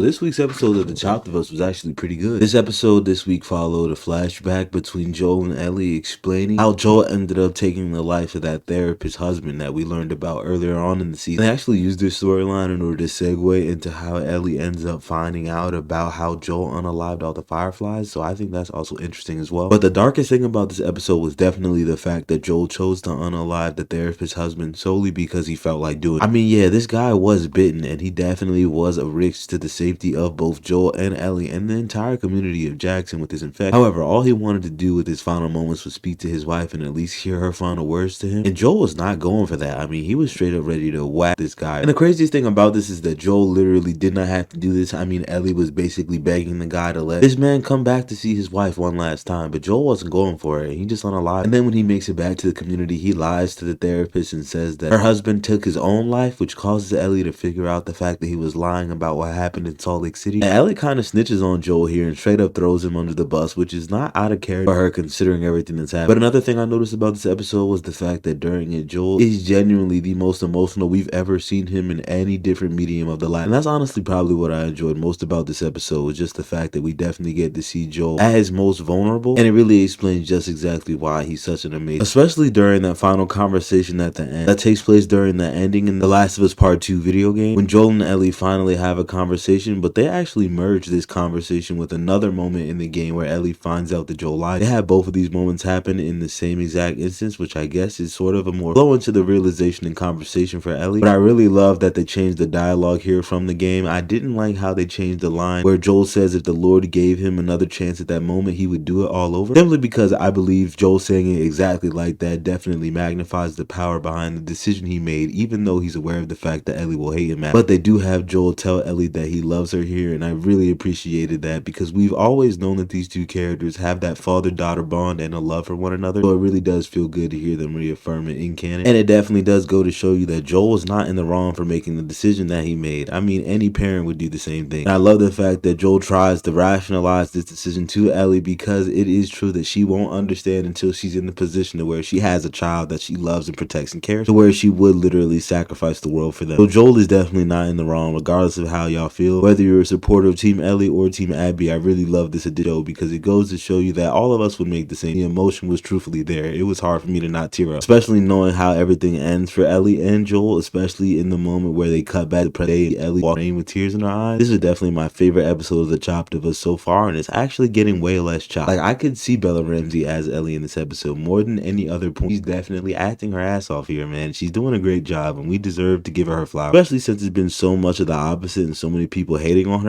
This week's episode of The Chopped of Us was actually pretty good. This episode this week followed a flashback between Joel and Ellie explaining how Joel ended up taking the life of that therapist husband that we learned about earlier on in the season. They actually used this storyline in order to segue into how Ellie ends up finding out about how Joel unalived all the fireflies, so I think that's also interesting as well. But the darkest thing about this episode was definitely the fact that Joel chose to unalive the therapist husband solely because he felt like doing it. I mean, yeah, this guy was bitten and he definitely was a risk to the safety of both Joel and Ellie and the entire community of Jackson with his infection. However, all he wanted to do with his final moments was speak to his wife and at least hear her final words to him. And Joel was not going for that. I mean, he was straight up ready to whack this guy. And the craziest thing about this is that Joel literally did not have to do this. I mean, Ellie was basically begging the guy to let this man come back to see his wife one last time, but Joel wasn't going for it. He just unalived. And then when he makes it back to the community, he lies to the therapist and says that her husband took his own life, which causes Ellie to figure out the fact that he was lying about what happened in Salt Lake City. And Ellie kind of snitches on Joel here and straight up throws him under the bus, which is not out of character for her considering everything that's happened. But another thing I noticed about this episode was the fact that during it, Joel is genuinely the most emotional we've ever seen him in any different medium of the life. And that's honestly probably what I enjoyed most about this episode, was just the fact that we definitely get to see Joel at his most vulnerable, and it really explains just exactly why he's such an amazing, especially during that final conversation at the end that takes place during the ending in The Last of Us Part 2 video game, when Joel and Ellie finally have a conversation, but they actually merge this conversation with another moment in the game where Ellie finds out that Joel lied. They have both of these moments happen in the same exact instance, which I guess is sort of a more flow into the realization and conversation for Ellie. But I really love that they changed the dialogue here from the game. I didn't like how they changed the line where Joel says if the Lord gave him another chance at that moment, he would do it all over. Simply because I believe Joel saying it exactly like that definitely magnifies the power behind the decision he made, even though he's aware of the fact that Ellie will hate him at. But they do have Joel tell Ellie that he loves her here, and I really appreciated that because we've always known that these two characters have that father-daughter bond and a love for one another. So it really does feel good to hear them reaffirm it in canon. And it definitely does go to show you that Joel was not in the wrong for making the decision that he made. I mean, any parent would do the same thing. And I love the fact that Joel tries to rationalize this decision to Ellie because it is true that she won't understand until she's in the position to where she has a child that she loves and protects and cares, to where she would literally sacrifice the world for them. So Joel is definitely not in the wrong, regardless of how y'all feel. Whether you're a supporter of Team Ellie or Team Abby, I really love this edition because it goes to show you that all of us would make the same. The emotion was truthfully there. It was hard for me to not tear up, especially knowing how everything ends for Ellie and Joel, especially in the moment where they cut back to present day Ellie walking with tears in her eyes. This is definitely my favorite episode of The Chopped of Us so far, and it's actually getting way less chopped. Like, I could see Bella Ramsey as Ellie in this episode more than any other point. She's definitely acting her ass off here, man. She's doing a great job, and we deserve to give her flowers, especially since it's been so much of the opposite and so many people hating on her.